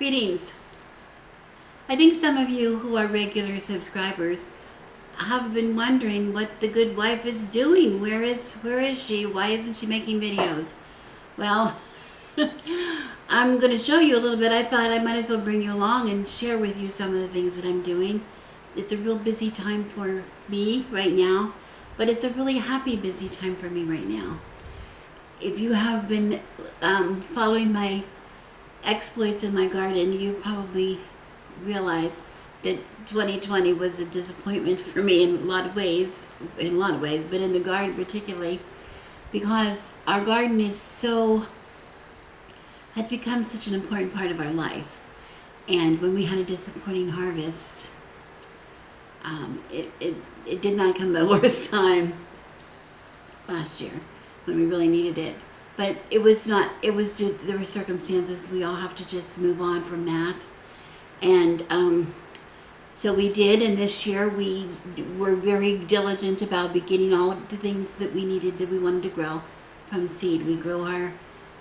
Greetings. I think some of you who are regular subscribers have been wondering what the good wife is doing. Where is she? Why isn't she making videos? Well, I'm going to show you a little bit. I thought I might as well bring you along and share with you some of the things that I'm doing. It's a real busy time for me right now, but it's a really happy busy time for me right now. If you have been following my exploits in my garden, you probably realized that 2020 was a disappointment for me in a lot of ways, but in the garden particularly, because our garden has become such an important part of our life. And when we had a disappointing harvest, it did not come at the worst time last year when we really needed it. But there were circumstances. We all have to just move on from that. And so we did, and this year we were very diligent about beginning all of the things that we needed, that we wanted to grow from seed.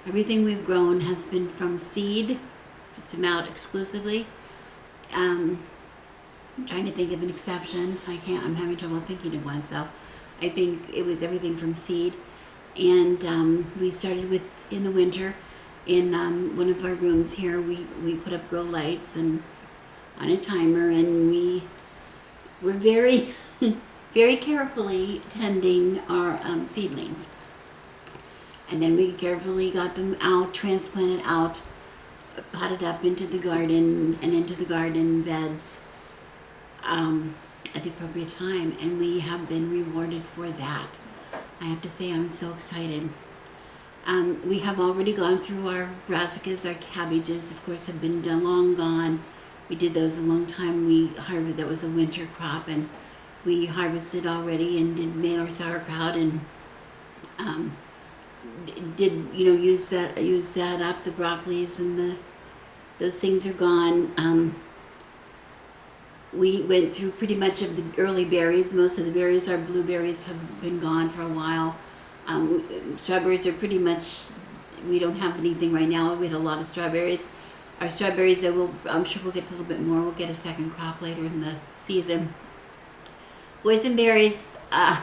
Everything we've grown has been from seed, just out exclusively. I'm trying to think of an exception. I'm having trouble thinking of one, so I think it was everything from seed. And we started in the winter, in one of our rooms here, we put up grow lights and on a timer, and we were very, very carefully tending our seedlings. And then we carefully got them out, transplanted out, potted up into the garden and into the garden beds at the appropriate time, and we have been rewarded for that. I have to say, I'm so excited. We have already gone through our brassicas. Our cabbages, of course, have been long gone. We did those a long time. That was a winter crop, and we harvested already and made our sauerkraut and use that up. The broccolis and those things are gone. We went through pretty much of the early berries. Most of the berries, our blueberries, have been gone for a while. Strawberries are pretty much, we don't have anything right now. We had a lot of strawberries. Our strawberries, I'm sure we'll get a little bit more. We'll get a second crop later in the season. Boysenberries,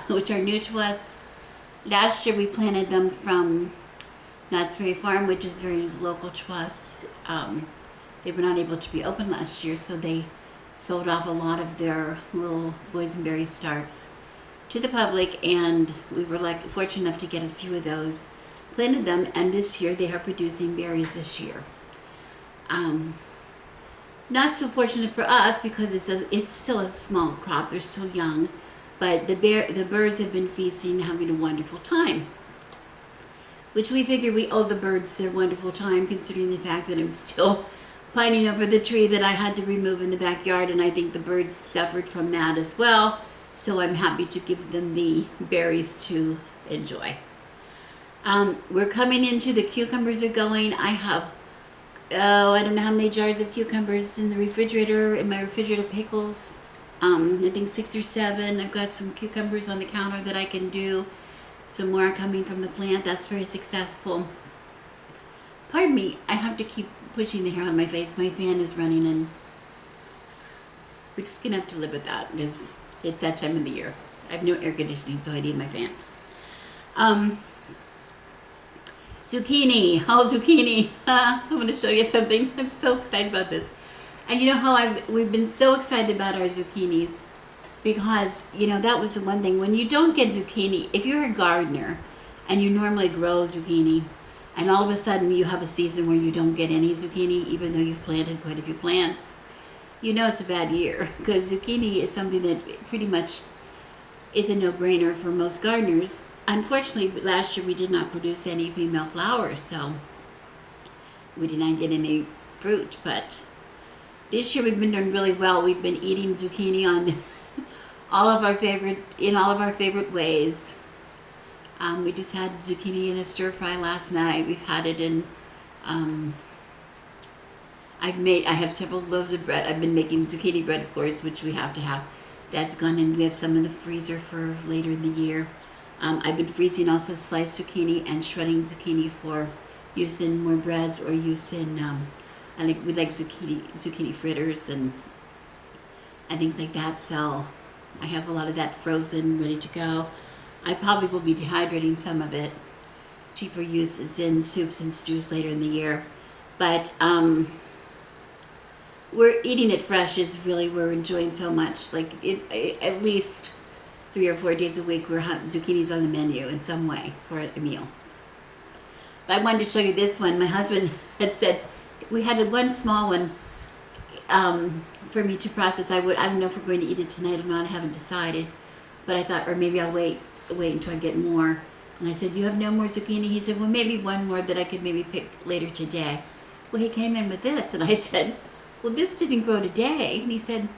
which are new to us. Last year we planted them from Knott's Berry Farm, which is very local to us. They were not able to be open last year, so they sold off a lot of their little boysenberry starts to the public, and we were fortunate enough to get a few of those, planted them, and this year they are producing berries this year. Not so fortunate for us because it's still a small crop. They're still young, but the birds have been feasting, having a wonderful time, which we figure we owe the birds their wonderful time, considering the fact that I'm still pining over the tree that I had to remove in the backyard, and I think the birds suffered from that as well. So I'm happy to give them the berries to enjoy. We're coming into the cucumbers are going. I have, I don't know how many jars of cucumbers in the refrigerator, in my refrigerator pickles. I think 6 or 7. I've got some cucumbers on the counter that I can do. Some more are coming from the plant. That's very successful. Pardon me, I have to keep pushing the hair on my face. My fan is running, and we're just gonna have to live with that because it's that time of the year. I have no air conditioning, so I need my fans. Zucchini. Oh, zucchini. I'm going to show you something. I'm so excited about this. And you know how we've been so excited about our zucchinis because, that was the one thing. When you don't get zucchini, if you're a gardener and you normally grow zucchini, and all of a sudden you have a season where you don't get any zucchini, even though you've planted quite a few plants, it's a bad year, because zucchini is something that pretty much is a no-brainer for most gardeners. Unfortunately, last year we did not produce any female flowers, so we did not get any fruit. But this year we've been doing really well. We've been eating zucchini in all of our favorite ways. We just had zucchini in a stir fry last night. We've had it in. I have several loaves of bread. I've been making zucchini bread, of course, which we have to have. That's gone in. We have some in the freezer for later in the year. I've been freezing also sliced zucchini and shredding zucchini for use in more breads or use in we like zucchini fritters and things like that. So I have a lot of that frozen, ready to go. I probably will be dehydrating some of it, cheaper uses in soups and stews later in the year. But we're eating it fresh is really we're enjoying so much. Like at least 3 or 4 days a week, we're having zucchinis on the menu in some way for a meal. But I wanted to show you this one. My husband had said we had one small one for me to process. I don't know if we're going to eat it tonight or not. I haven't decided. But I thought, or maybe I'll wait until I get more. And I said, you have no more zucchini? He said, well, maybe one more that I could maybe pick later today. Well, he came in with this, and I said, well, this didn't grow today. And he said,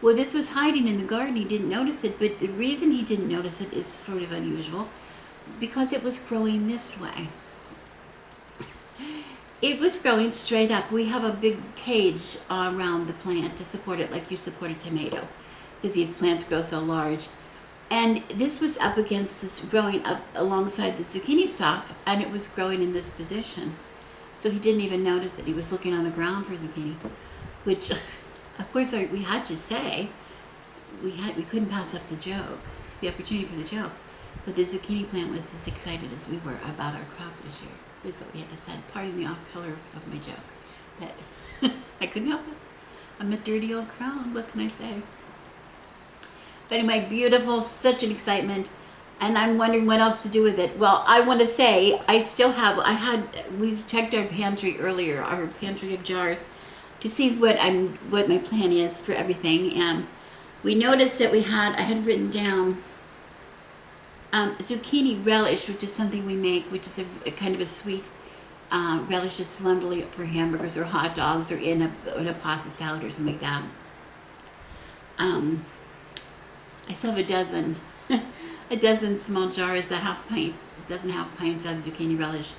well, this was hiding in the garden. He didn't notice it, but the reason he didn't notice it is sort of unusual, because it was growing this way. It was growing straight up. We have a big cage around the plant to support it like you support a tomato, because these plants grow so large. And this was up against this, growing up alongside the zucchini stalk, and it was growing in this position. So he didn't even notice it. He was looking on the ground for zucchini, which, of course, we had to say. We couldn't pass up the opportunity for the joke. But the zucchini plant was as excited as we were about our crop this year. Is what we had to say. Pardon the off color of my joke, but I couldn't help it. I'm a dirty old crone. What can I say? But anyway, beautiful, such an excitement, and I'm wondering what else to do with it. Well, I want to say we checked our pantry earlier, our pantry of jars, to see what my plan is for everything, and we noticed that I had written down zucchini relish, which is something we make, which is a kind of a sweet relish that's lovely for hamburgers or hot dogs or in a pasta salad or something like that. I still have a dozen small jars, a dozen half pints of zucchini relish.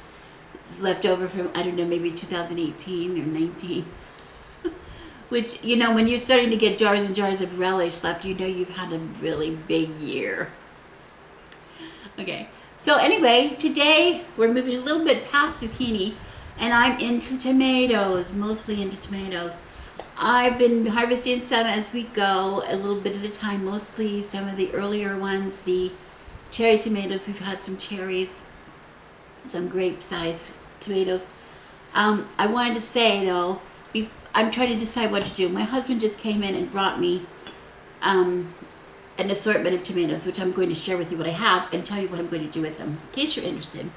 This is left over from, I don't know, maybe 2018 or 19. Which, when you're starting to get jars and jars of relish left, you've had a really big year. Okay, so anyway, today we're moving a little bit past zucchini, and I'm into tomatoes, mostly into tomatoes. I've been harvesting some as we go, a little bit at a time, mostly some of the earlier ones, the cherry tomatoes. We've had some cherries, some grape-sized tomatoes. I wanted to say, though, I'm trying to decide what to do. My husband just came in and brought me an assortment of tomatoes, which I'm going to share with you what I have and tell you what I'm going to do with them, in case you're interested.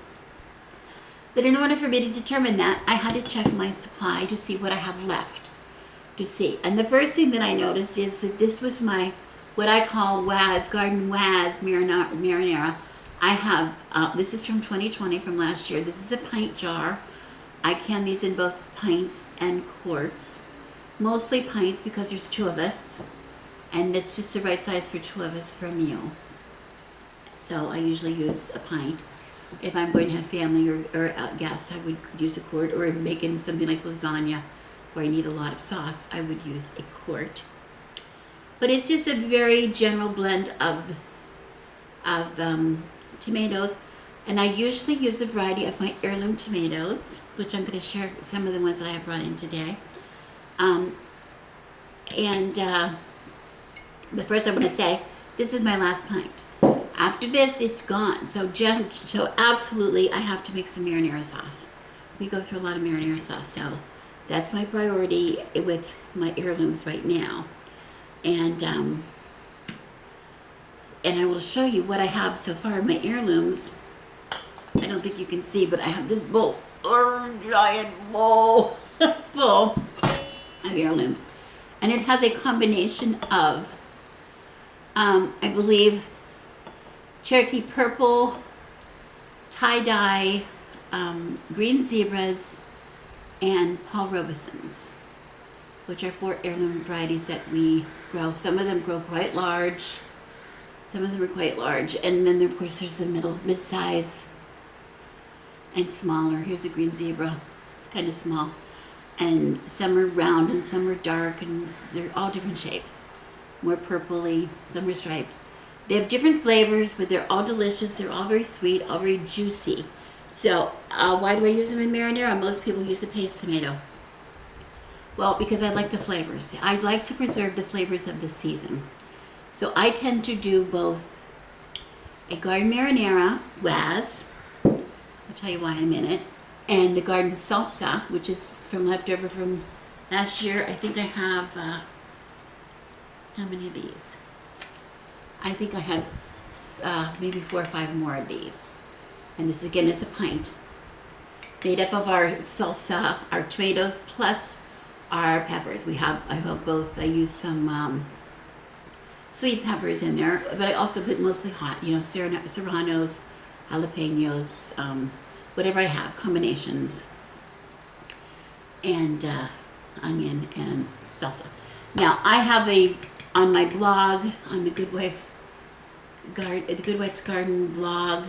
But in order for me to determine that, I had to check my supply to see what I have left to see. And the first thing that I noticed is that this was my, what I call Garden Waz marinara. I have, this is from 2020, from last year. This is a pint jar. I can these in both pints and quarts. Mostly pints because there's 2 of us. And it's just the right size for 2 of us for a meal. So I usually use a pint. If I'm going to have family or guests, I would use a quart. Or making something like lasagna, where I need a lot of sauce, I would use a quart. But it's just a very general blend of tomatoes. And I usually use a variety of my heirloom tomatoes, which I'm going to share some of the ones that I have brought in today. But first I want to say, this is my last pint. After this, it's gone. So absolutely, I have to make some marinara sauce. We go through a lot of marinara sauce, so that's my priority with my heirlooms right now. And I will show you what I have so far in my heirlooms. I don't think you can see, but I have this bowl, giant bowl full of heirlooms. And it has a combination of I believe Cherokee Purple, Tie-Dye, Green Zebras, and Paul Robesons, which are 4 heirloom varieties that we grow. Some of them grow quite large. Some of them are quite large. And then, of course, there's the mid-size and smaller. Here's a Green Zebra. It's kind of small. And some are round and some are dark, and they're all different shapes. More purpley, some are striped. They have different flavors, but they're all delicious. They're all very sweet, all very juicy. So why do I use them in marinara? Most people use a paste tomato. Well, because I like the flavors. I'd like to preserve the flavors of the season. So I tend to do both a garden marinara, Waz, I'll tell you why in a minute, and the garden salsa, which is from leftover from last year. I think I have, how many of these? I think I have maybe 4 or 5 more of these. And this again is a pint. Made up of our salsa, our tomatoes, plus our peppers. I have both. I use some sweet peppers in there, but I also put mostly hot, serranos, jalapenos, whatever I have, combinations, and onion and salsa. Now I have on my blog, on the Good Wife's Garden blog,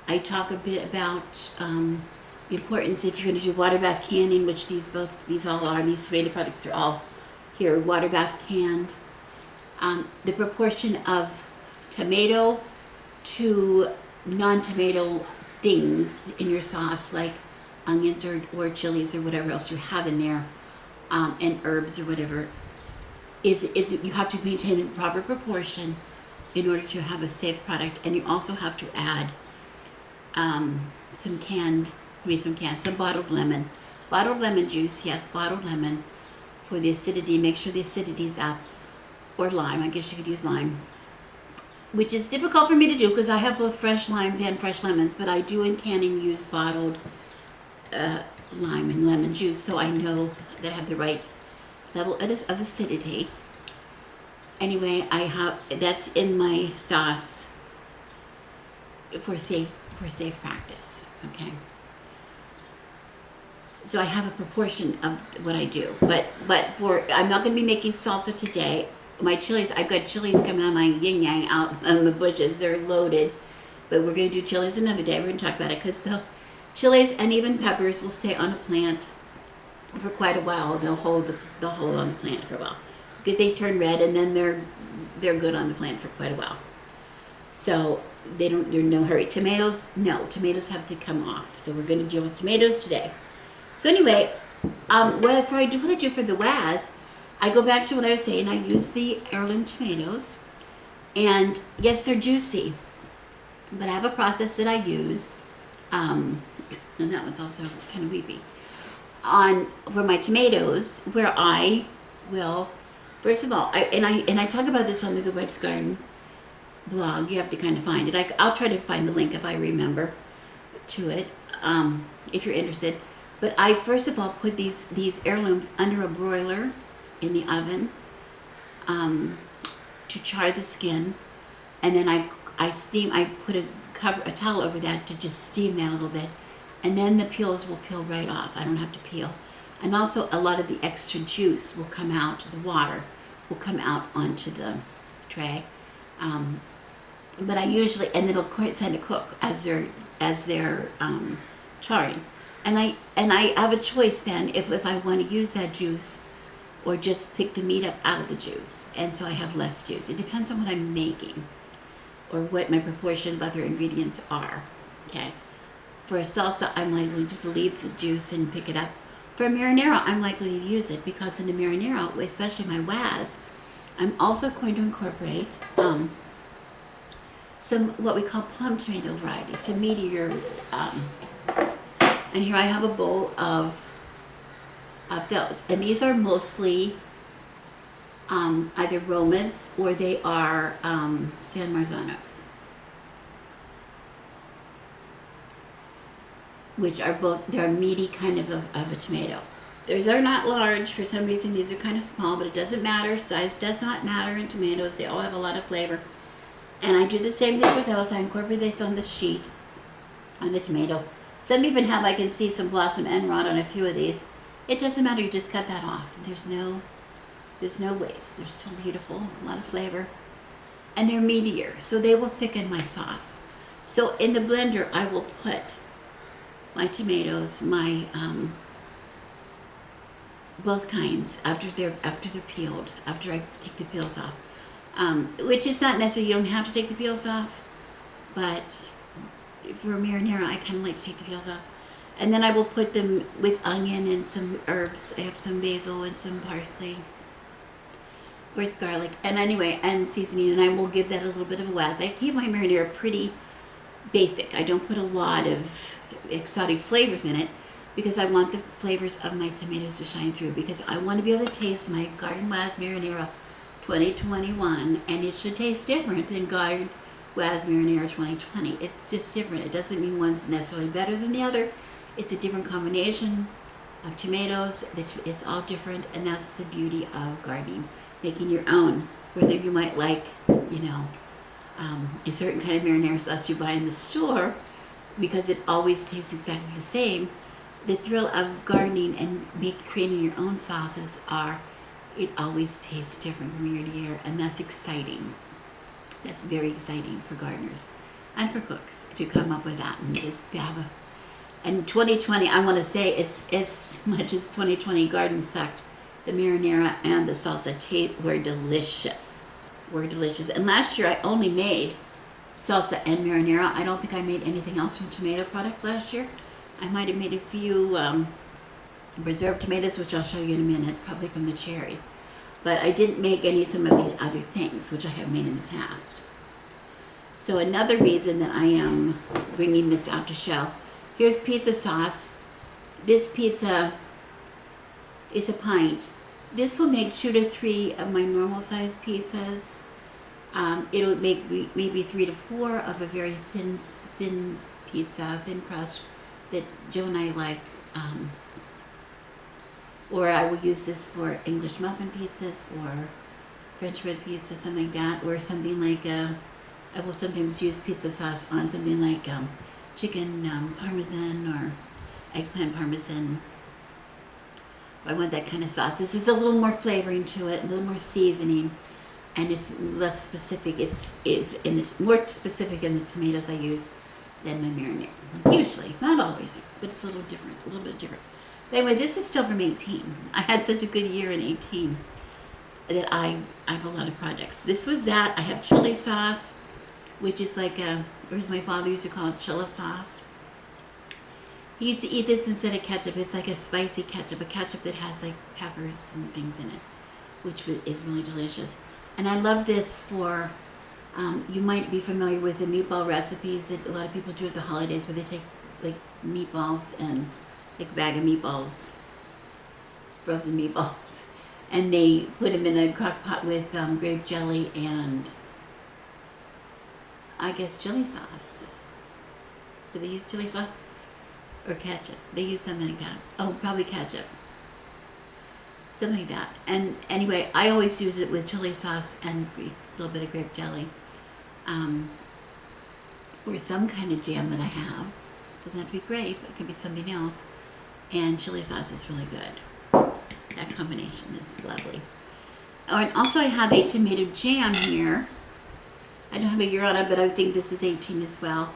I talk a bit about the importance if you're going to do water bath canning, which these tomato products are all here, water bath canned. The proportion of tomato to non-tomato things in your sauce, like onions or chilies or whatever else you have in there, and herbs or whatever, is you have to maintain the proper proportion in order to have a safe product. And you also have to add some bottled lemon. Bottled lemon juice, yes, bottled lemon for the acidity. Make sure the acidity's up. Or lime, I guess you could use lime. Which is difficult for me to do because I have both fresh limes and fresh lemons, but I do in canning use bottled lime and lemon juice, so I know that I have the right level of acidity. Anyway, that's in my sauce for safe practice. Okay. So I have a proportion of what I do, but I'm not going to be making salsa today. My chilies, I've got chilies coming on my yin yang out on the bushes. They're loaded, but we're going to do chilies another day. We're going to talk about it because the chilies and even peppers will stay on a plant for quite a while. They'll hold the hold on the plant for a while because they turn red, and then they're good on the plant for quite a while. So they're no hurry. Tomatoes have to come off. So we're going to deal with tomatoes today. So anyway, what I do for the Waz, I go back to what I was saying. I use the heirloom tomatoes, and yes, they're juicy, but I have a process that I use, and that one's also kind of weepy, for my tomatoes, where I will, first of all, I talk about this on the Good Wife's Garden blog. You have to kind of find it. I'll try to find the link if I remember to it, if you're interested. But I first of all put these heirlooms under a broiler in the oven to char the skin, and then I steam. I put a towel over that to just steam that a little bit, and then the peels will peel right off. I don't have to peel, and also a lot of the extra juice will come out. The water will come out onto the tray. But I usually, and it'll kind of cook as they're charring. And I have a choice then if I want to use that juice or just pick the meat up out of the juice. And so I have less juice. It depends on what I'm making or what my proportion of other ingredients are. Okay. For a salsa, I'm likely to leave the juice and pick it up. For a marinara, I'm likely to use it because in the marinara, especially my Waz, I'm also going to incorporate some what we call plum tomato varieties, some meatier. And here I have a bowl of those. And these are mostly either Romas or they are San Marzanos, which are both, they're meaty kind of a tomato. These are not large. For some reason, these are kind of small, but it doesn't matter. Size does not matter in tomatoes. They all have a lot of flavor. And I do the same thing with those. I incorporate this on the sheet, on the tomato. Some even have, I can see some blossom end rot on a few of these. It doesn't matter, you just cut that off. There's no waste. They're still beautiful, a lot of flavor. And they're meatier, so they will thicken my sauce. So in the blender, I will put my tomatoes, my both kinds after they're peeled, after I take the peels off. Which is not necessary, you don't have to take the peels off, but for a marinara, I kind of like to take the peels off. And then I will put them with onion and some herbs. I have some basil and some parsley. Of course, garlic. And anyway, and seasoning. And I will give that a little bit of a whiz. I keep my marinara pretty basic. I don't put a lot of exotic flavors in it because I want the flavors of my tomatoes to shine through, because I want to be able to taste my Garden Waz Marinara 2021, and it should taste different than Garden Waz Marinara 2020. It's just different. It doesn't mean one's necessarily better than the other. It's a different combination of tomatoes. It's all different, and that's the beauty of gardening, making your own. Whether you might like, a certain kind of marinara sauce you buy in the store, because it always tastes exactly the same. The thrill of gardening and creating your own sauces it always tastes different from year to year, and that's exciting. That's very exciting for gardeners and for cooks to come up with that and just have and 2020, I want to say, as much as 2020 garden sucked, the marinara and the salsa were delicious. And last year I only made salsa and marinara. I don't think I made anything else from tomato products last year. I might have made a few preserved tomatoes, which I'll show you in a minute, probably from the cherries. But I didn't make some of these other things, which I have made in the past. So another reason that I am bringing this out to show, here's pizza sauce. This pizza is a pint. This will make 2 to 3 of my normal size pizzas. It'll make maybe 3 to 4 of a very thin pizza, thin crust that Joe and I like. Or I will use this for English muffin pizzas or French bread pizza, something like that. Or something like, I will sometimes use pizza sauce on something like chicken parmesan or eggplant parmesan. I want that kind of sauce. This is a little more flavoring to it, a little more seasoning, and it's less specific. It's more specific in the tomatoes I use than my marinara. Usually, not always, but it's a little different, a little bit different. But anyway, this is still from 18. I had such a good year in 18 that I have a lot of projects. This was that. I have chili sauce, which is like or as my father used to call it, chili sauce. He used to eat this instead of ketchup. It's like a spicy ketchup, a ketchup that has like peppers and things in it, which is really delicious. And I love this for, you might be familiar with the meatball recipes that a lot of people do at the holidays, where they take like meatballs and like a bag of meatballs, frozen meatballs, and they put them in a crock pot with grape jelly and I guess chili sauce. Do they use chili sauce? Or ketchup? They use something like that. Oh, probably ketchup. Something like that. And anyway, I always use it with chili sauce and a little bit of grape jelly. Or some kind of jam that I have. Doesn't have to be grape. It could be something else. And chili sauce is really good. That combination is lovely. Oh, and also I have a tomato jam here. I don't have a year on it, but I think this is 18 as well,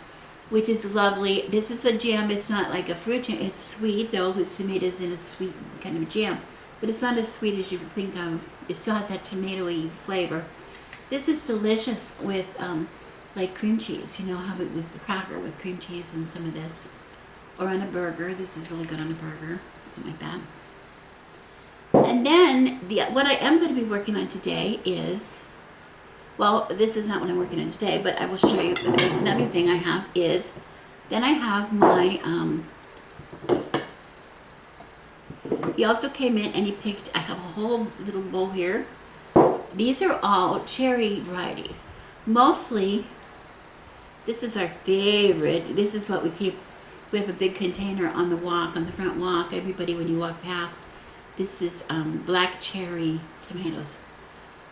which is lovely. This is a jam. It's not like a fruit jam. It's sweet, though, with tomatoes in a sweet kind of jam. But it's not as sweet as you would think of. It still has that tomatoey flavor. This is delicious with like cream cheese. You know, have it with the cracker with cream cheese and some of this. Or on a burger. This is really good on a burger. Something like that. And then what I am going to be working on today is, well, this is not what I'm working on today, but I will show you another thing I have is, then I have my, he also came in and he picked, I have a whole little bowl here. These are all cherry varieties. Mostly, this is our favorite. This is what we keep. We have a big container on the front walk. Everybody, when you walk past, this is black cherry tomatoes.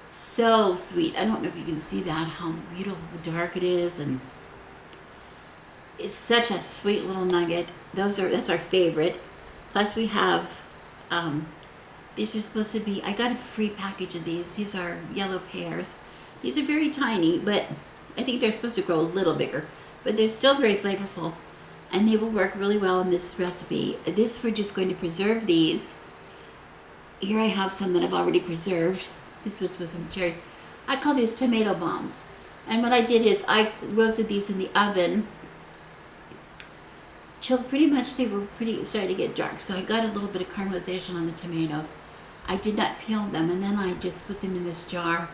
So sweet. I don't know if you can see that, how beautiful dark it is, and it's such a sweet little nugget. That's our favorite. Plus we have these are supposed to be, I got a free package of these. These are yellow pears. These are very tiny, but I think they're supposed to grow a little bigger, but they're still very flavorful, and they will work really well in this recipe. We're just going to preserve these. Here I have some that I've already preserved. This was with some cherries. I call these tomato bombs. And what I did is I roasted these in the oven till pretty much they were pretty starting to get dark. So I got a little bit of caramelization on the tomatoes. I did not peel them, and then I just put them in this jar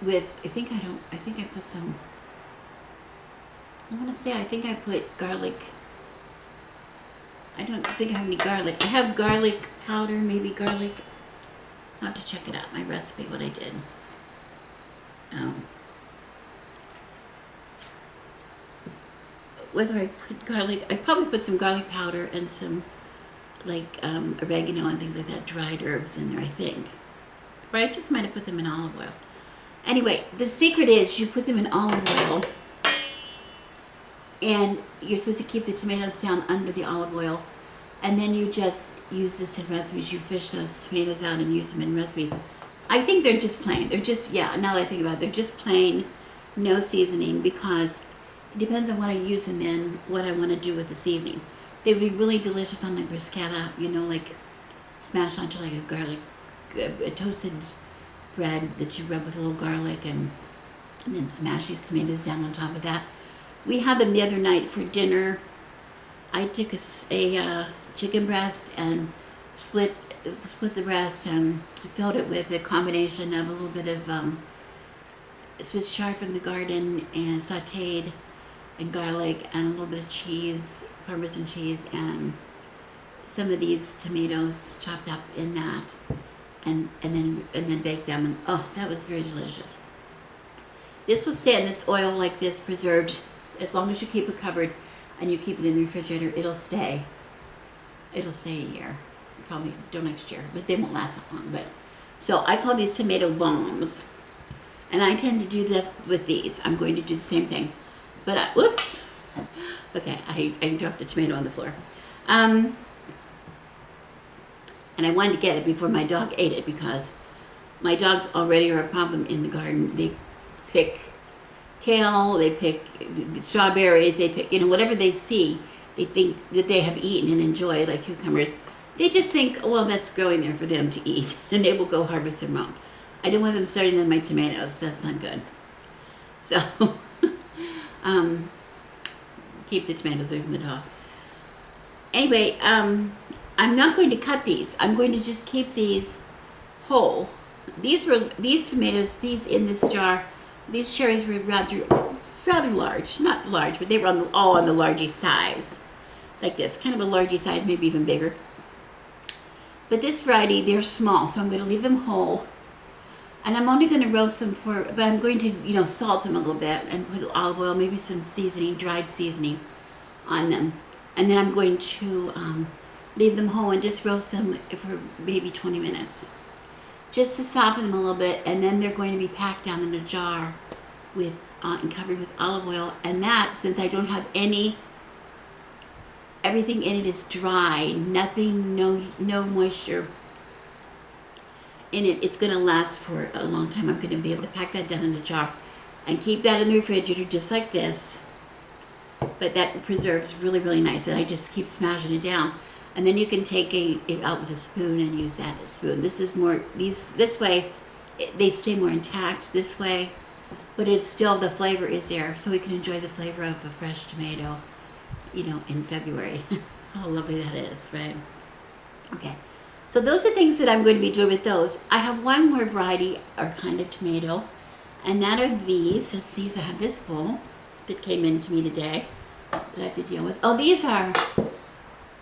with, I think I put some, I want to say, I think I put garlic. I don't think I have any garlic. I have garlic powder, maybe garlic. I'll have to check it out, my recipe, what I did. Whether I put garlic, I probably put some garlic powder and some like oregano and things like that, dried herbs in there, I think. Or I just might have put them in olive oil. Anyway, the secret is you put them in olive oil, and you're supposed to keep the tomatoes down under the olive oil, and then you just use this in recipes. You fish those tomatoes out and use them in recipes. I think they're just plain. They're just, yeah, now that I think about it, they're just plain, no seasoning, because it depends on what I use them in, what I want to do with the seasoning. They would be really delicious on like bruschetta, you know, like smashed onto like a garlic, a toasted bread that you rub with a little garlic, and then smash these tomatoes down on top of that. We had them the other night for dinner. I took a chicken breast and split the breast and filled it with a combination of a little bit of Swiss chard from the garden and sauteed, and garlic, and a little bit of cheese, Parmesan cheese, and some of these tomatoes chopped up in that, and then bake them, and oh, that was very delicious. This will stay in this oil like this, preserved, as long as you keep it covered and you keep it in the refrigerator. It'll stay a year, probably till next year, but they won't last that long. But so I call these tomato bombs, and I tend to do that with these. I'm going to do the same thing, but whoops. Okay, I dropped a tomato on the floor. And I wanted to get it before my dog ate it, because my dogs already are a problem in the garden. They pick kale, they pick strawberries, they pick, whatever they see, they think that they have eaten and enjoy, like cucumbers. They just think, well, that's growing there for them to eat, and they will go harvest their own. I don't want them starting on my tomatoes. That's not good. So, keep the tomatoes away from the dog. Anyway, I'm not going to cut these. I'm going to just keep these whole. These tomatoes, these in this jar, these cherries were rather large. Not large, but they were all on the largy size. Like this, kind of a largy size, maybe even bigger. But this variety, they're small, so I'm going to leave them whole. And I'm only going to roast them but I'm going to, salt them a little bit and put olive oil, maybe some seasoning, dried seasoning on them. And then I'm going to leave them whole and just roast them for maybe 20 minutes. Just to soften them a little bit, and then they're going to be packed down in a jar with and covered with olive oil. And that, since I don't have everything in it is dry, nothing, no moisture in it, it's going to last for a long time. I'm going to be able to pack that down in a jar and keep that in the refrigerator just like this. But that preserves really, really nice, and I just keep smashing it down. And then you can take it out with a spoon and use that as a spoon. This is more, this way, they stay more intact this way, but it's still, the flavor is there, so we can enjoy the flavor of a fresh tomato, in February. How lovely that is, right? Okay, so those are things that I'm going to be doing with those. I have one more variety or kind of tomato, and that are these. I have this bowl that came in to me today that I have to deal with. These are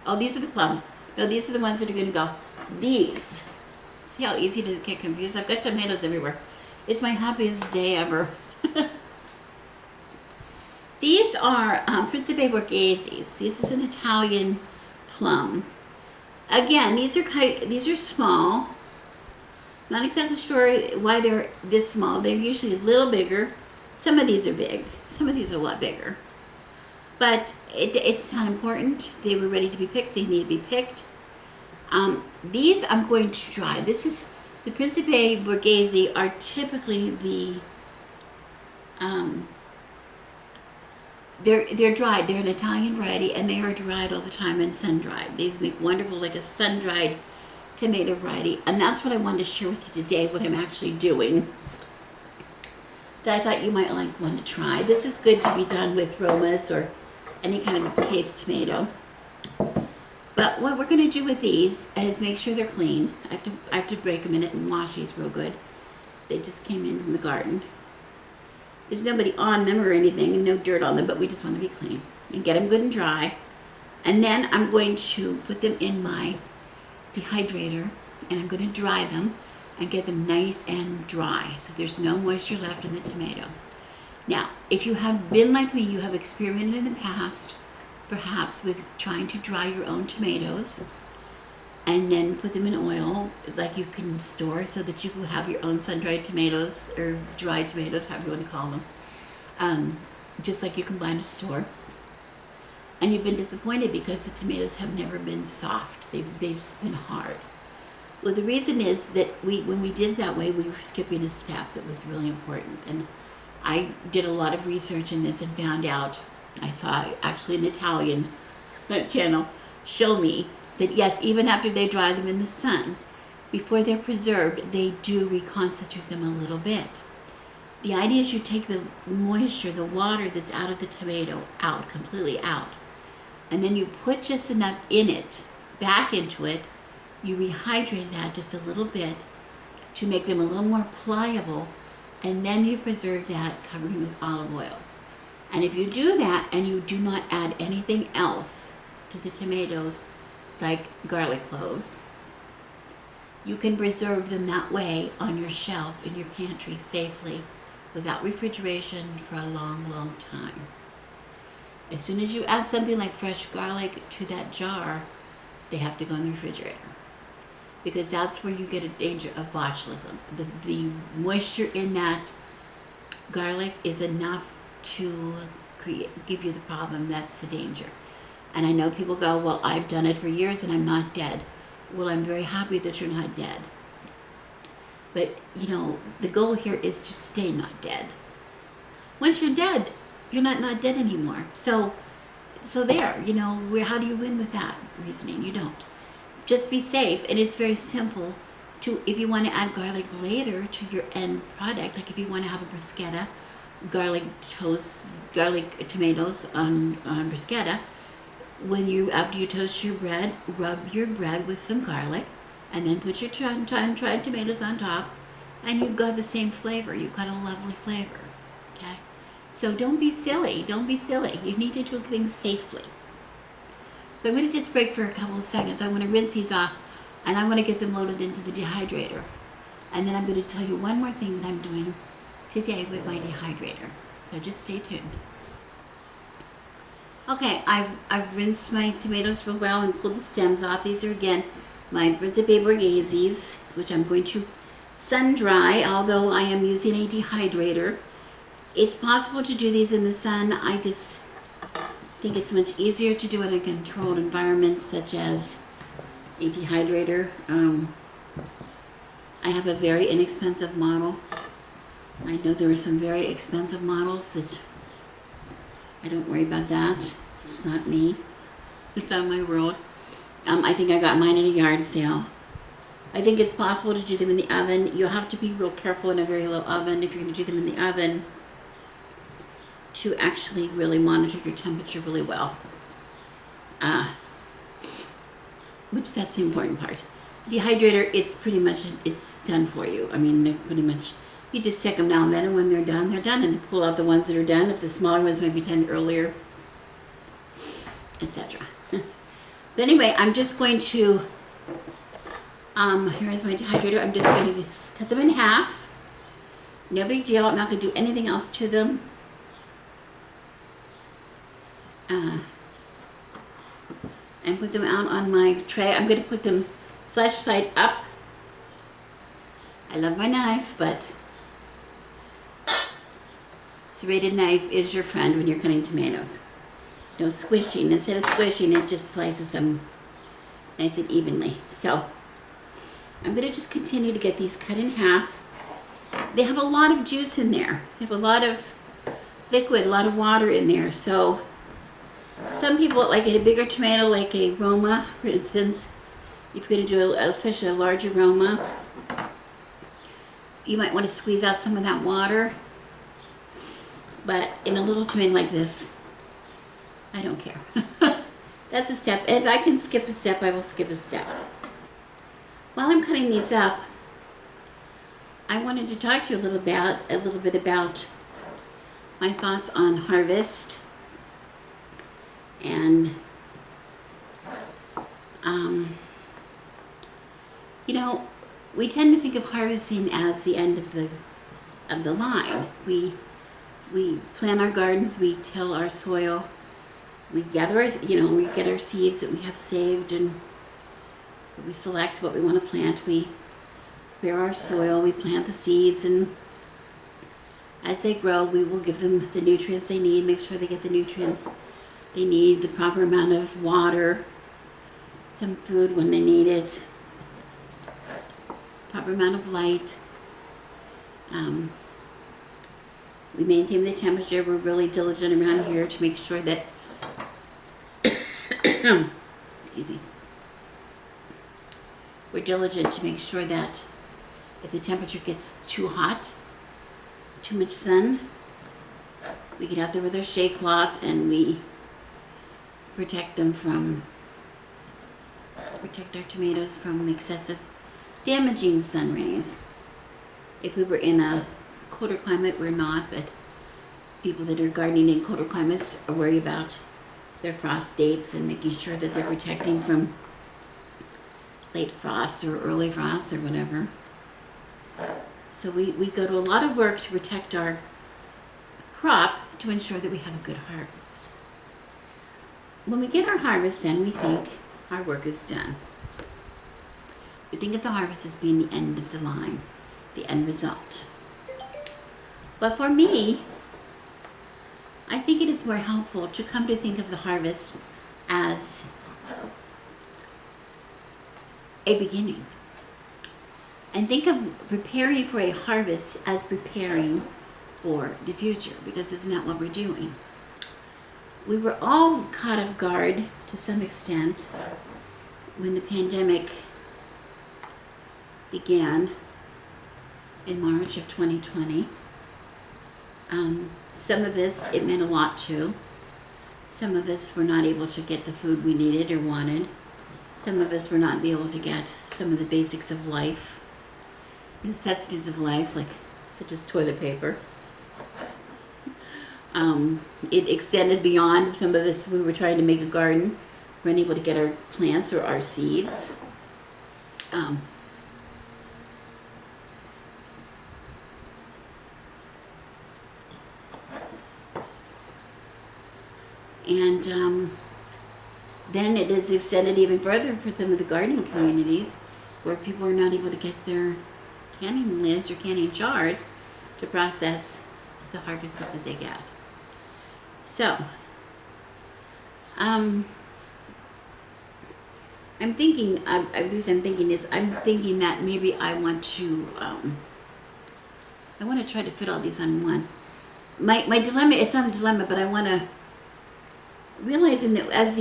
the plums. No, these are the ones that are going to go. These. See how easy to get confused? I've got tomatoes everywhere. It's my happiest day ever. These are Principe Borghese. This is an Italian plum. Again, these are small. Not exactly sure why they're this small. They're usually a little bigger. Some of these are big. Some of these are a lot bigger. But it's not important. They were ready to be picked. They need to be picked. These I'm going to dry. This is the Principe Borghese are typically the they're dried. They're an Italian variety, and they are dried all the time and sun dried. These make wonderful, like a sun dried tomato variety, and that's what I wanted to share with you today. What I'm actually doing that I thought you might want to try. This is good to be done with Romas or any kind of a paste tomato. But what we're gonna do with these is make sure they're clean. I have to break them in it and wash these real good. They just came in from the garden. There's nobody on them or anything, and no dirt on them, but we just want to be clean and get them good and dry. And then I'm going to put them in my dehydrator, and I'm going to dry them and get them nice and dry so there's no moisture left in the tomato. Now, if you have been like me, you have experimented in the past, perhaps with trying to dry your own tomatoes and then put them in oil, like you can store, so that you can have your own sun-dried tomatoes or dried tomatoes, however you want to call them, just like you can buy in a store. And you've been disappointed because the tomatoes have never been soft. They've been hard. Well, the reason is that when we did it that way, we were skipping a step that was really important. And I did a lot of research in this and found out, I saw actually an Italian channel show me that yes, even after they dry them in the sun, before they're preserved, they do reconstitute them a little bit. The idea is you take the moisture, the water that's out of the tomato out, completely out, and then you put just enough in it, back into it, you rehydrate that just a little bit to make them a little more pliable, and then you preserve that covering with olive oil. And if you do that and you do not add anything else to the tomatoes, like garlic cloves, you can preserve them that way on your shelf in your pantry safely without refrigeration for a long, long time. As soon as you add something like fresh garlic to that jar, they have to go in the refrigerator, because that's where you get a danger of botulism. The moisture in that garlic is enough to give you the problem. That's the danger. And I know people go, well, I've done it for years and I'm not dead. Well, I'm very happy that you're not dead. But, the goal here is to stay not dead. Once you're dead, you're not dead anymore. So there, how do you win with that reasoning? You don't. Just be safe. And it's very simple if you want to add garlic later to your end product, like if you want to have a bruschetta, garlic toast, garlic tomatoes on bruschetta, after you toast your bread, rub your bread with some garlic, and then put your tried tomatoes on top, and you've got the same flavor. You've got a lovely flavor. Okay? So don't be silly. Don't be silly. You need to do things safely. So I'm going to just break for a couple of seconds. I want to rinse these off, and I want to get them loaded into the dehydrator. And then I'm going to tell you one more thing that I'm doing today with my dehydrator. So just stay tuned. Okay, I've rinsed my tomatoes real well and pulled the stems off. These are, again, my Principe Borghesi's, which I'm going to sun dry, although I am using a dehydrator. It's possible to do these in the sun. I just think it's much easier to do it in a controlled environment, such as a dehydrator. I have a very inexpensive model. I know there are some very expensive models that I don't worry about that. It's not me. It's not my world. I think I got mine at a yard sale. I think it's possible to do them in the oven. You'll have to be real careful in a very low oven if you're going to do them in the oven to actually really monitor your temperature really well. Which that's the important part. Dehydrator, it's done for you. I mean, they're pretty much, you just take them down then, and when they're done, and pull out the ones that are done. If the smaller ones might be done earlier, etc. But anyway, I'm just going to, here is my dehydrator. I'm just going to cut them in half. No big deal. I'm not going to do anything else to them. And put them out on my tray. I'm going to put them flesh side up. I love my knife, but serrated knife is your friend when you're cutting tomatoes. No squishing. Instead of squishing, it just slices them nice and evenly. So I'm going to just continue to get these cut in half. They have a lot of juice in there. They have a lot of liquid, a lot of water in there. So some people like a bigger tomato, like a Roma, for instance. If you're going to do especially a larger Roma, you might want to squeeze out some of that water. But in a little tomato like this, I don't care. That's a step. If I can skip a step, I will skip a step. While I'm cutting these up, I wanted to talk to you a little bit about my thoughts on harvest and we tend to think of harvesting as the end of the line. We plant our gardens, we till our soil, we gather we get our seeds that we have saved, and we select what we want to plant. We prepare our soil, we plant the seeds, and as they grow, we will give them the nutrients they need, make sure they get the nutrients they need, the proper amount of water, some food when they need it, proper amount of light. We maintain the temperature. We're really diligent around here to make sure that excuse me. We're diligent to make sure that if the temperature gets too hot, too much sun, we get out there with our shade cloth and we protect our tomatoes from excessive damaging sun rays. If we were in a colder climate, we're not, but people that are gardening in colder climates are worried about their frost dates and making sure that they're protecting from late frosts or early frosts or whatever. So we go to a lot of work to protect our crop to ensure that we have a good harvest. When we get our harvest, then we think our work is done. We think of the harvest as being the end of the line, the end result. But for me, I think it is more helpful to come to think of the harvest as a beginning. And think of preparing for a harvest as preparing for the future, because isn't that what we're doing? We were all caught off guard to some extent when the pandemic began in March of 2020. Some of us, it meant a lot to. Some of us were not able to get the food we needed or wanted. Some of us were not able to get some of the basics of life, necessities of life, like such as toilet paper. It extended beyond. Some of us, we were trying to make a garden, we weren't able to get our plants or our seeds. And then it is extended even further for some of the gardening communities where people are not able to get their canning lids or canning jars to process the harvest that they get. So, I'm thinking that maybe I want to try to fit all these on one. My dilemma, it's not a dilemma, but I want to realizing that as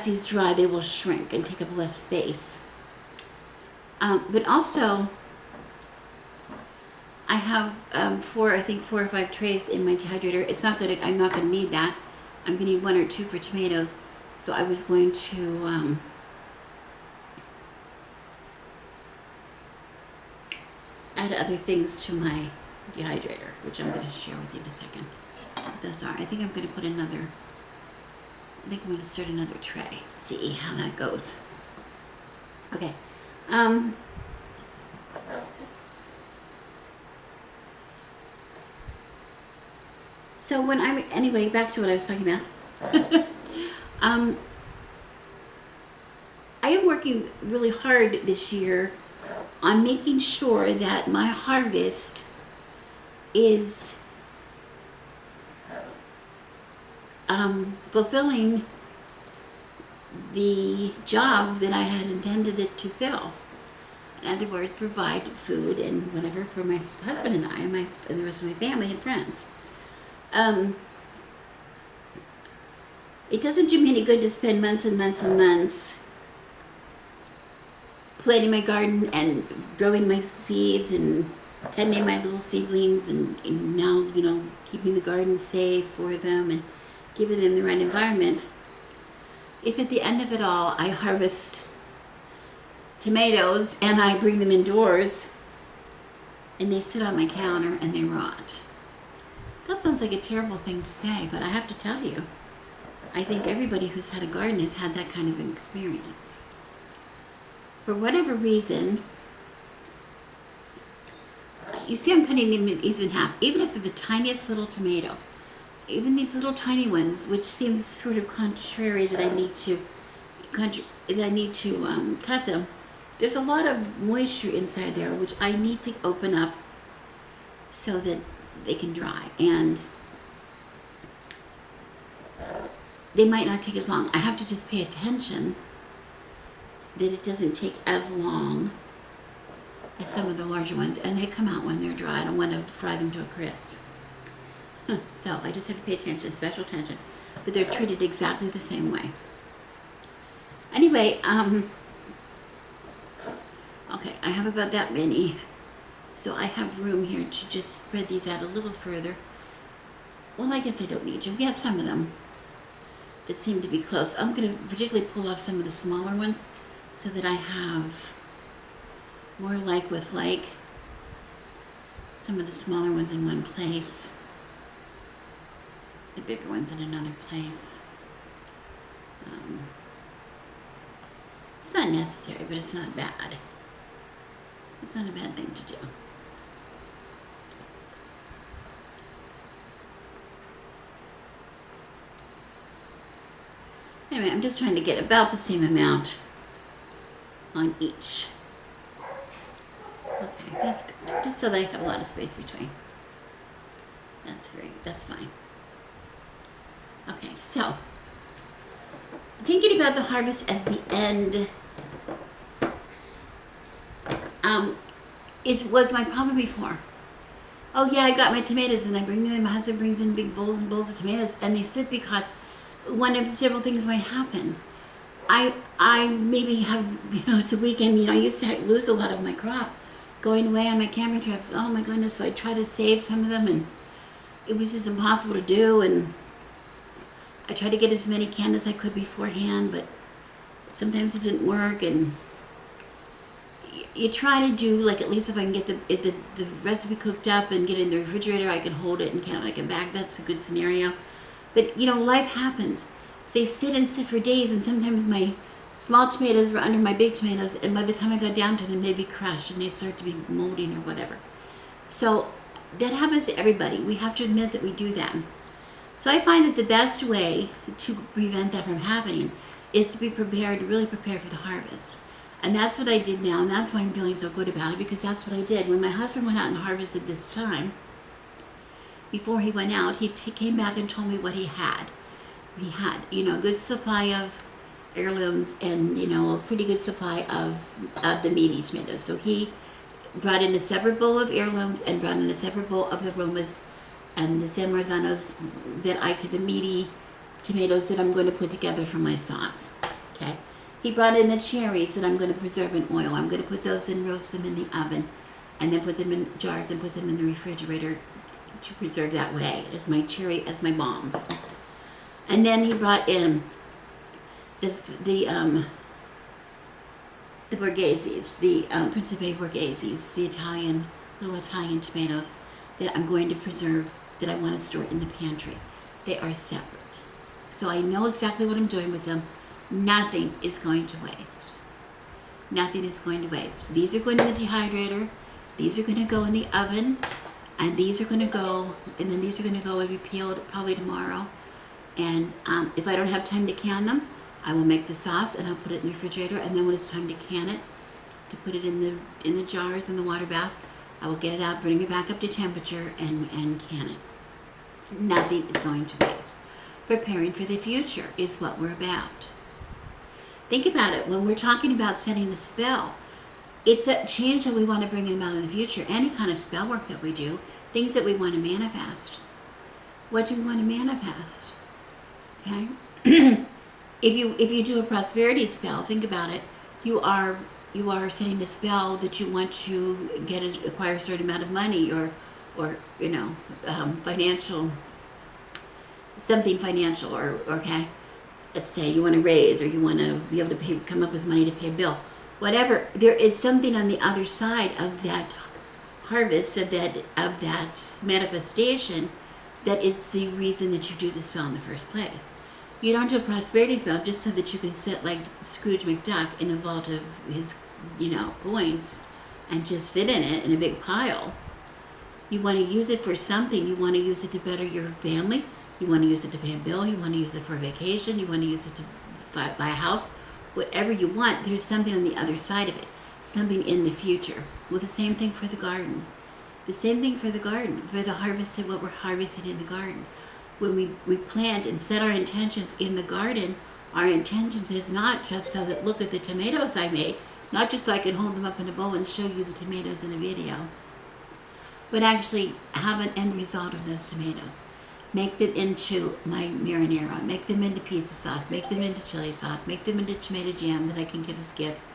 these dry, they will shrink and take up less space. But also, I have four or five trays in my dehydrator. It's not that I'm not going to need that. I'm going to need one or two for tomatoes. So I was going to add other things to my dehydrator, which I'm going to share with you in a second. Those are. I think I'm going to put another. I think I'm going to start another tray. See how that goes. Okay. So anyway, back to what I was talking about. I am working really hard this year on making sure that my harvest is fulfilling the job that I had intended it to fill. In other words, provide food and whatever for my husband and I and the rest of my family and friends. It doesn't do me any good to spend months and months and months planting my garden and growing my seeds and tending my little seedlings and now, keeping the garden safe for them and giving them the right environment, if at the end of it all I harvest tomatoes and I bring them indoors and they sit on my counter and they rot. That sounds like a terrible thing to say, but I have to tell you, I think everybody who's had a garden has had that kind of an experience. For whatever reason, you see I'm cutting them in half, even if they're the tiniest little tomato. Even these little tiny ones, which seems sort of contrary that I need to cut them. There's a lot of moisture inside there, which I need to open up so that they can dry. And they might not take as long. I have to just pay attention that it doesn't take as long as some of the larger ones, and they come out when they're dry. I don't want to fry them to a crisp. So I just have to pay attention, special attention. But they're treated exactly the same way. Anyway, okay, I have about that many. So I have room here to just spread these out a little further. Well, I guess I don't need to. We have some of them that seem to be close. I'm going to particularly pull off some of the smaller ones so that I have more like with like. Some of the smaller ones in one place. The bigger ones in another place. It's not necessary, but it's not bad. It's not a bad thing to do. Anyway, I'm just trying to get about the same amount on each. Okay, that's good. Just so that I have a lot of space between. That's fine. Okay, so thinking about the harvest as the end was my problem before. Oh yeah, I got my tomatoes and I bring them in. My husband brings in big bowls and bowls of tomatoes, and they sit because one of several things might happen. I maybe have, it's a weekend. I used to lose a lot of my crop going away on my camping trips. Oh my goodness! So I try to save some of them, and it was just impossible to do. And I tried to get as many canned as I could beforehand, but sometimes it didn't work. And you try to do, like, at least if I can get the recipe cooked up and get it in the refrigerator, I can hold it and can like a bag. That's a good scenario. But life happens. They sit and sit for days, and sometimes my small tomatoes were under my big tomatoes, and by the time I got down to them, they'd be crushed and they'd start to be molding or whatever. So that happens to everybody. We have to admit that we do that. So I find that the best way to prevent that from happening is to be prepared, really prepared for the harvest. And that's what I did now, and that's why I'm feeling so good about it, because that's what I did. When my husband went out and harvested this time, before he went out, he came back and told me what he had. He had, a good supply of heirlooms and, a pretty good supply of the meaty tomatoes. So he brought in a separate bowl of heirlooms and brought in a separate bowl of the Romas and the San Marzanos the meaty tomatoes that I'm going to put together for my sauce. Okay. He brought in the cherries that I'm going to preserve in oil. I'm going to put those and roast them in the oven and then put them in jars and put them in the refrigerator to preserve that way as my bombs. And then he brought in the Borgheses, the Principe Borgheses, the little Italian tomatoes that I'm going to preserve, that I want to store in the pantry. They are separate. So I know exactly what I'm doing with them. Nothing is going to waste. Nothing is going to waste. These are going to the dehydrator. These are going to go in the oven. And these are going to go, and then these are going to go and be peeled probably tomorrow. And if I don't have time to can them, I will make the sauce and I'll put it in the refrigerator. And then when it's time to can it, to put it in the jars in the water bath, I will get it out, bring it back up to temperature, and can it. Nothing is going to waste. Preparing for the future is what we're about. Think about it. When we're talking about setting a spell, it's a change that we want to bring about in the future. Any kind of spell work that we do, things that we want to manifest. What do we want to manifest? Okay? If you do a prosperity spell, think about it. You are setting a spell that you want to acquire a certain amount of money or financial something financial, or okay, let's say you want to raise, or you want to be able to come up with money to pay a bill, whatever. There is something on the other side of that harvest, of that manifestation, that is the reason that you do the spell in the first place. You don't do a prosperity spell just so that you can sit like Scrooge McDuck in a vault of his, coins, and just sit in it in a big pile. You want to use it for something. You want to use it to better your family. You want to use it to pay a bill. You want to use it for a vacation. You want to use it to buy a house. Whatever you want, there's something on the other side of it. Something in the future. Well, the same thing for the garden. The same thing for the garden. For the harvest of what we're harvesting in the garden. When we plant and set our intentions in the garden, our intentions is not just so that, look at the tomatoes I made, not just so I can hold them up in a bowl and show you the tomatoes in a video, but actually have an end result of those tomatoes. Make them into my marinara, make them into pizza sauce, make them into chili sauce, make them into tomato jam that I can give as gifts,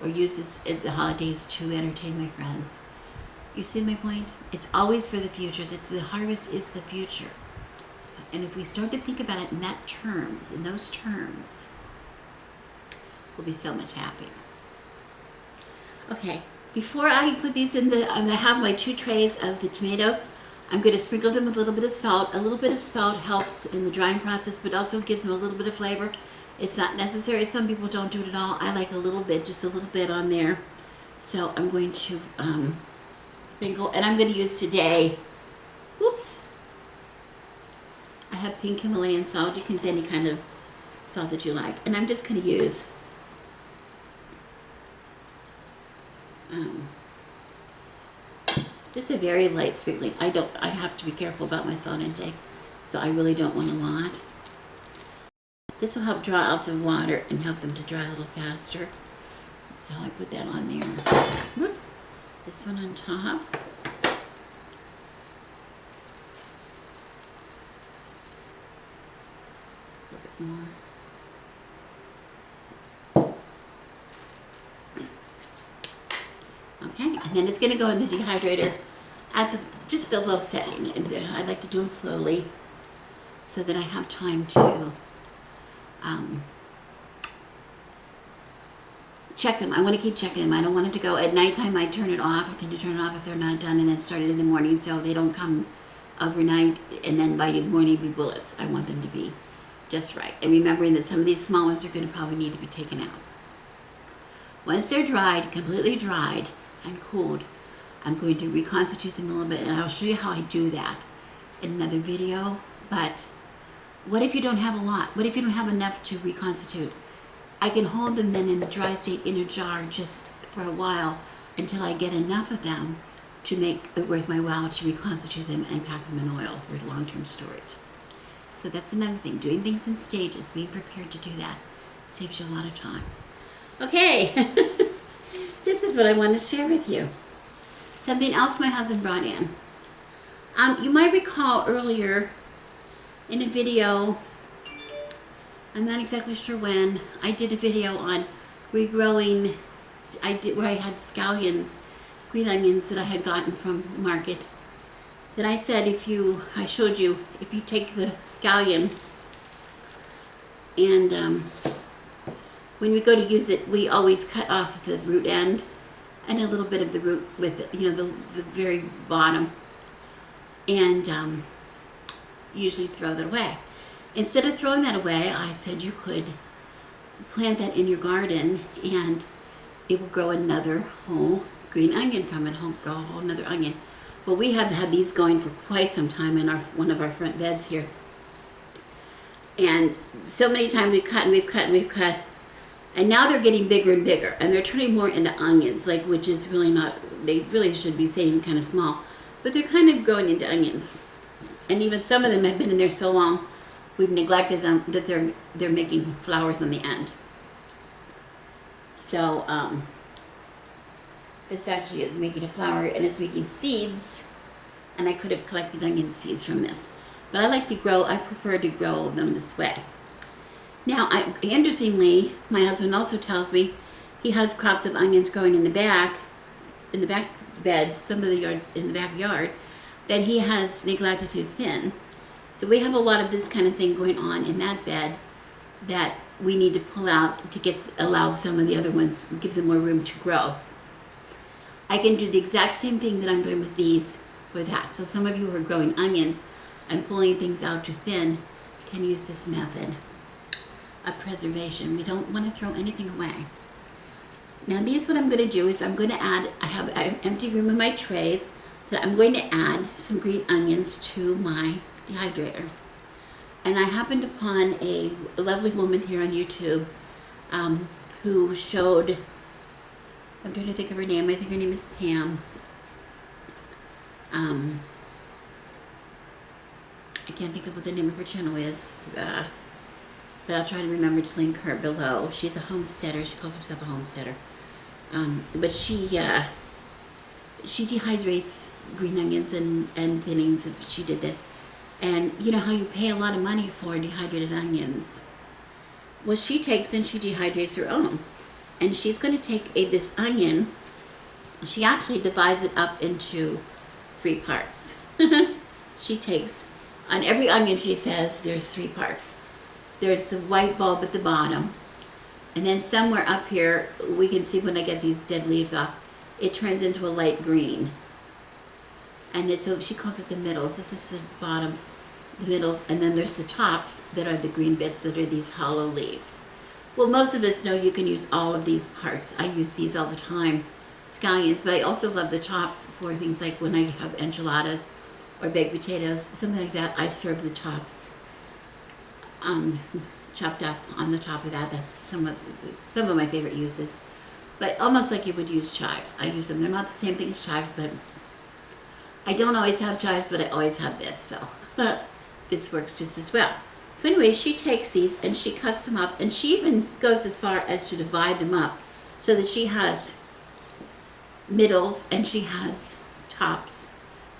or use this at the holidays to entertain my friends. You see my point? It's always for the future. The harvest is the future. And if we start to think about it in those terms, we'll be so much happier. Okay, before I put these in I have my 2 trays of the tomatoes. I'm going to sprinkle them with a little bit of salt. A little bit of salt helps in the drying process, but also gives them a little bit of flavor. It's not necessary. Some people don't do it at all. I like a little bit, just a little bit on there. So I'm going to sprinkle, and I'm going to use today, I have pink Himalayan salt. You can use any kind of salt that you like. And I'm just going to use just a very light sprinkling. I have to be careful about my salt intake, so I really don't want a lot. This will help draw out the water and help them to dry a little faster. So I put that on there. Whoops. This one on top. More. Okay, and then it's going to go in the dehydrator at just a low setting. And I like to do them slowly so that I have time to check them. I want to keep checking them. I don't want it to go at nighttime. I turn it off. I tend to turn it off if they're not done, and then start it in the morning so they don't come overnight and then by the morning be bullets. I want them to be just right. And remembering that some of these small ones are going to probably need to be taken out. Once they're dried, completely dried and cooled, I'm going to reconstitute them a little bit, and I'll show you how I do that in another video. But what if you don't have a lot? What if you don't have enough to reconstitute? I can hold them then in the dry state in a jar just for a while until I get enough of them to make it worth my while to reconstitute them and pack them in oil for long-term storage. So that's another thing. Doing things in stages, being prepared to do that, saves you a lot of time. Okay, this is what I wanted to share with you. Something else my husband brought in. You might recall earlier in a video, I'm not exactly sure when, I did a video on regrowing, where I had scallions, green onions that I had gotten from the market. That I said I showed you, if you take the scallion and when we go to use it, we always cut off the root end and a little bit of the root with it, the very bottom, and usually throw that away. Instead of throwing that away, I said you could plant that in your garden and it will grow another whole green onion from it, grow a whole another onion. Well, we have had these going for quite some time in one of our front beds here. And so many times we've cut and we've cut and we've cut. And now they're getting bigger and bigger. And they're turning more into onions, which is really not, they really should be staying kind of small. But they're kind of growing into onions. And even some of them have been in there so long, we've neglected them, that they're making flowers on the end. So, this actually is making a flower, and it's making seeds, and I could have collected onion seeds from this. But I prefer to grow them this way. Now, interestingly, my husband also tells me he has crops of onions growing in the back beds, some of the yards in the backyard, that he has neglected to thin. So we have a lot of this kind of thing going on in that bed that we need to pull out to allow some of the other ones, give them more room to grow. I can do the exact same thing that I'm doing with these for that. So some of you who are growing onions and pulling things out to thin can use this method of preservation. We don't want to throw anything away. Now these, what I'm going to do is I'm going to add, I have an empty room in my trays that I'm going to add some green onions to my dehydrator. And I happened upon a lovely woman here on YouTube who showed, I'm trying to think of her name, I think her name is Pam. I can't think of what the name of her channel is, but I'll try to remember to link her below. She's a homesteader, she calls herself a homesteader. But she dehydrates green onions and thinnings, and she did this. And you know how you pay a lot of money for dehydrated onions? Well, she takes and she dehydrates her own. And she's going to take this onion, she actually divides it up into 3 parts. She takes, on every onion she says there's 3 parts. There's the white bulb at the bottom, and then somewhere up here, we can see when I get these dead leaves off, it turns into a light green. And so she calls it the middles. This is the bottoms, the middles, and then there's the tops that are the green bits that are these hollow leaves. Well, most of us know you can use all of these parts. I use these all the time, scallions, but I also love the tops for things like when I have enchiladas or baked potatoes, something like that. I serve the tops chopped up on the top of that. That's some of my favorite uses. But almost like you would use chives. I use them. They're not the same thing as chives, but I don't always have chives, but I always have this, so this works just as well. So anyway, she takes these and she cuts them up, and she even goes as far as to divide them up so that she has middles and she has tops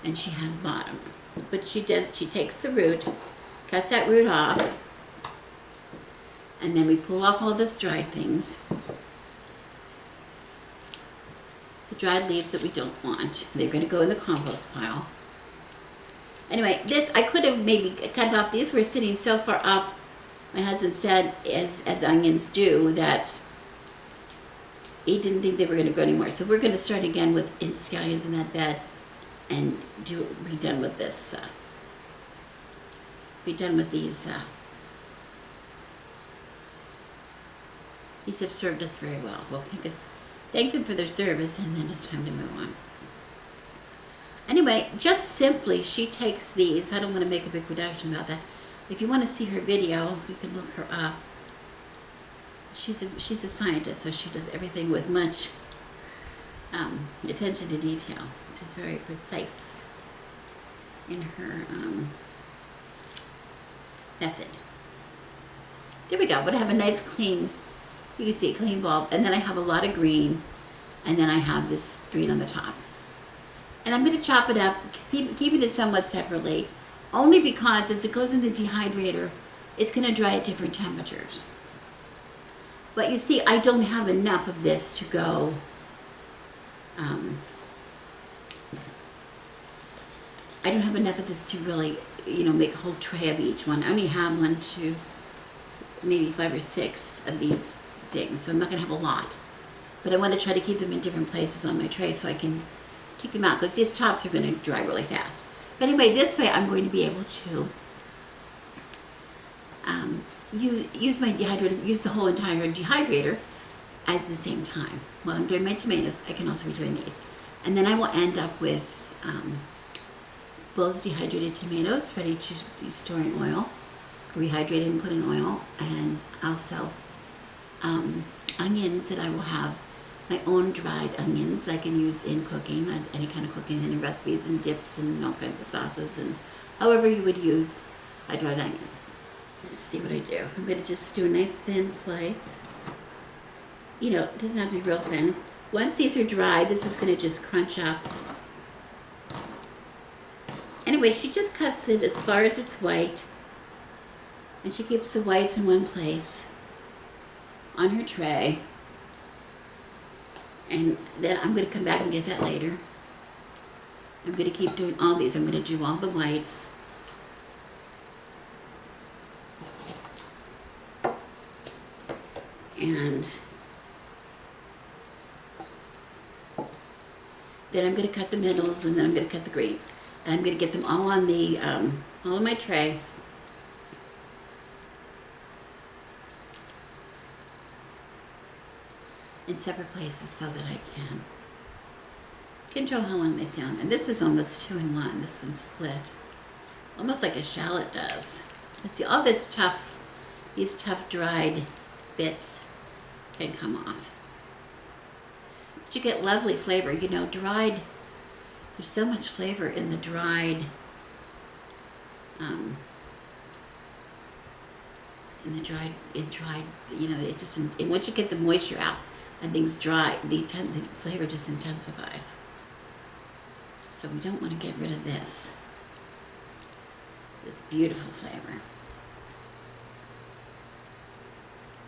and she has bottoms. But she takes the root, cuts that root off, and then we pull off all this dried things. The dried leaves that we don't want. They're going to go in the compost pile. Anyway, this, I could have maybe cut off. These were sitting so far up, my husband said, as onions do, that he didn't think they were going to grow anymore. So we're going to start again with scallions in that bed and be done with this. Be done with these. These have served us very well. We'll thank them for their service, and then it's time to move on. Anyway, just simply, she takes these. I don't want to make a big production about that. If you want to see her video, you can look her up. She's a scientist, so she does everything with much attention to detail. She's very precise in her method. There we go. But I have a nice clean, you can see a clean bulb, and then I have a lot of green, and then I have this green on the top. And I'm going to chop it up, keeping it somewhat separately, only because as it goes in the dehydrator, it's going to dry at different temperatures. But you see, I don't have enough of this to go, I don't have enough of this to really, make a whole tray of each one. I only have 1, 2, maybe 5 or 6 of these things, so I'm not going to have a lot. But I want to try to keep them in different places on my tray so I can take them out, because these tops are going to dry really fast. But anyway, this way I'm going to be able to use my dehydrator, use the whole entire dehydrator at the same time. While I'm doing my tomatoes, I can also be doing these. And then I will end up with both dehydrated tomatoes ready to store in oil, rehydrated and put in oil, and also onions that I will have, my own dried onions that I can use in cooking, any kind of cooking, any recipes and dips and all kinds of sauces, and however you would use a dried onion. Let's see what I do. I'm going to just do a nice thin slice. It doesn't have to be real thin. Once these are dry, this is going to just crunch up. Anyway, she just cuts it as far as it's white, and she keeps the whites in one place on her tray. And then I'm going to come back and get that later. I'm going to keep doing all these. I'm going to do all the whites. And then I'm going to cut the middles, and then I'm going to cut the greens. And I'm going to get them all on the, all on my tray. In separate places so that I can control how long they sound. And this is almost 2 in 1. This one's split. Almost like a shallot does. Let's see, all this tough, these tough dried bits can come off. But you get lovely flavor. You know, dried, there's so much flavor in the dried, you know, it just, and once you get the moisture out and things dry, the flavor just intensifies. So we don't want to get rid of this beautiful flavor.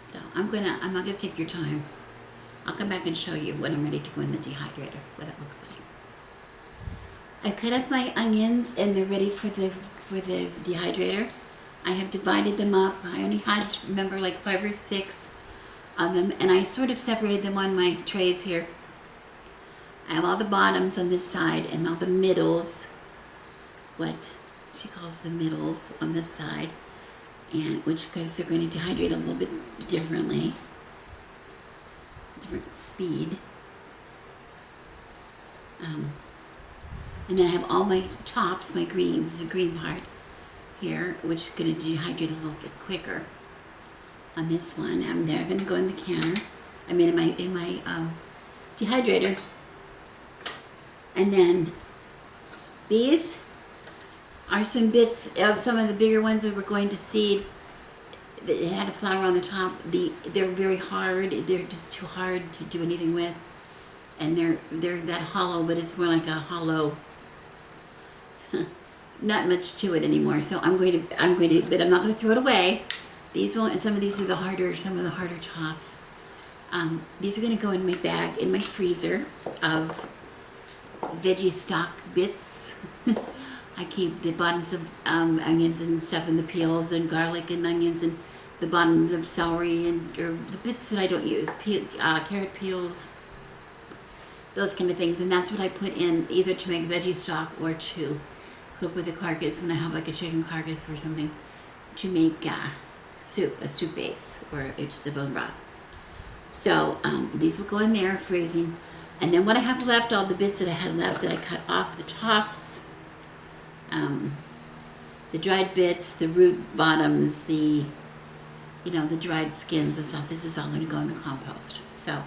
So I'm not gonna take your time. I'll come back and show you when I'm ready to go in the dehydrator, what it looks like. I cut up my onions and they're ready for the dehydrator. I have divided them up. I only had, remember, like 5 or 6 of them, and I sort of separated them on my trays here. I have all the bottoms on this side and all the middles, what she calls the middles on this side, and which, because they're going to dehydrate a little bit differently, different speed. And then I have all my tops, my greens, the green part here, which is going to dehydrate a little bit quicker. On this one, they're going to go in the canner. I mean, in my dehydrator. And then these are some bits of some of the bigger ones that we're going to seed. It had a flower on the top. They're very hard. They're just too hard to do anything with, and they're that hollow, but it's more like a hollow. Not much to it anymore. So I'm going to, but I'm not going to throw it away. These won't. And some of these are some of the harder tops. These are going to go in my bag in my freezer of veggie stock bits. I keep the bottoms of onions and stuff, and the peels and garlic and onions and the bottoms of celery and or the bits that I don't use, carrot peels, those kind of things. And that's what I put in either to make veggie stock or to cook with a carcass when I have like a chicken carcass or something, to make a soup base, or just a bone broth. So these will go in there freezing. And then what I have left, all the bits that I had left that I cut off the tops, the dried bits, the root bottoms, the dried skins and stuff, this is all going to go in the compost. So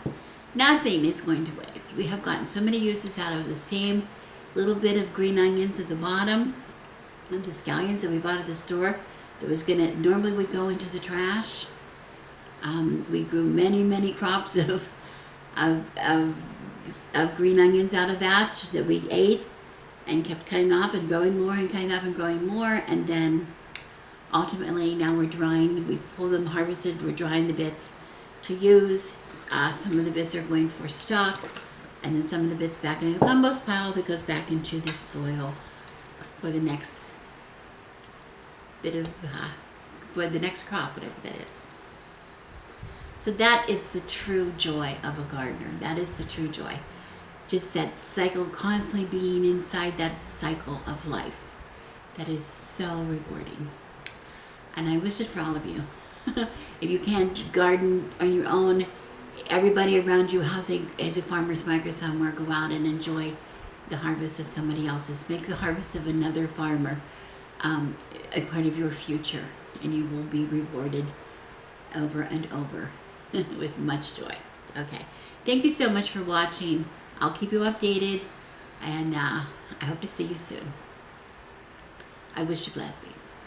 nothing is going to waste. We have gotten so many uses out of the same little bit of green onions at the bottom, and the scallions that we bought at the store that was normally would go into the trash. We grew many crops of green onions out of that we ate, and kept cutting off and growing more and cutting up and growing more. And then ultimately now we're drying. We pulled them, harvested, we're drying the bits to use. Some of the bits are going for stock, and then some of the bits back in the compost pile that goes back into the soil for the next bit of, for the next crop, whatever that is. So that is the true joy of a gardener. That is the true joy. Just that cycle, constantly being inside that cycle of life. That is so rewarding. And I wish it for all of you. If you can't garden on your own, everybody around you has a farmer's market somewhere. Go out and enjoy the harvest of somebody else's. Make the harvest of another farmer a part of your future, and you will be rewarded over and over with much joy. Okay. Thank you so much for watching. I'll keep you updated, and I hope to see you soon. I wish you blessings.